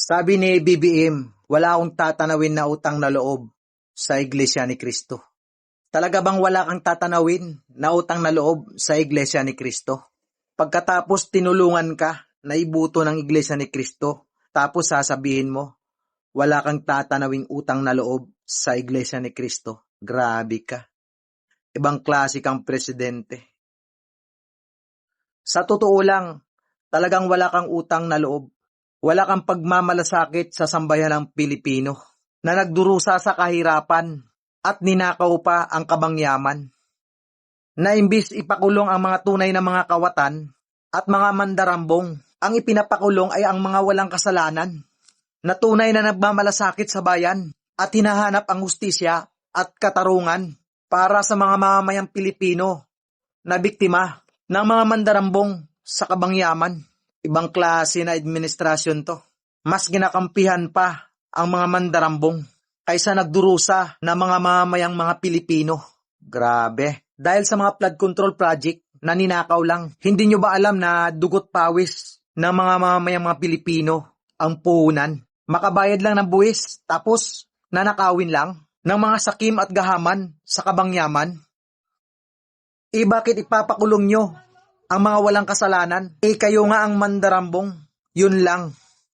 Sabi ni BBM, wala akong tatanawin na utang na loob sa Iglesia ni Cristo. Talaga bang wala kang tatanawin na utang na loob sa Iglesia ni Cristo? Pagkatapos tinulungan ka na ibuto ng Iglesia ni Cristo, tapos sasabihin mo, wala kang tatanawing utang na loob sa Iglesia ni Cristo. Grabe ka. Ibang klase kang presidente. Sa totoo lang, talagang wala kang utang na loob. Wala kang pagmamalasakit sa sambayan ng Pilipino na nagdurusa sa kahirapan at ninakaw pa ang kabangyaman. Na imbis ipakulong ang mga tunay na mga kawatan at mga mandarambong, ang ipinapakulong ay ang mga walang kasalanan na tunay na nagmamalasakit sa bayan at hinahanap ang hustisya at katarungan para sa mga mamamayang Pilipino na biktima ng mga mandarambong sa kabangyaman. Ibang klase na administrasyon to. Mas ginakampihan pa ang mga mandarambong kaysa nagdurusa na mga mamamayang mga Pilipino. Grabe. Dahil sa mga flood control project na ninakaw lang, hindi nyo ba alam na dugot pawis ng mga mamamayang mga Pilipino ang puhunan? Makabayad lang ng buwis, tapos nanakawin lang ng mga sakim at gahaman sa kabangyaman? Bakit ipapakulong nyo ang mga walang kasalanan? Kayo nga ang mandarambong. Yun lang.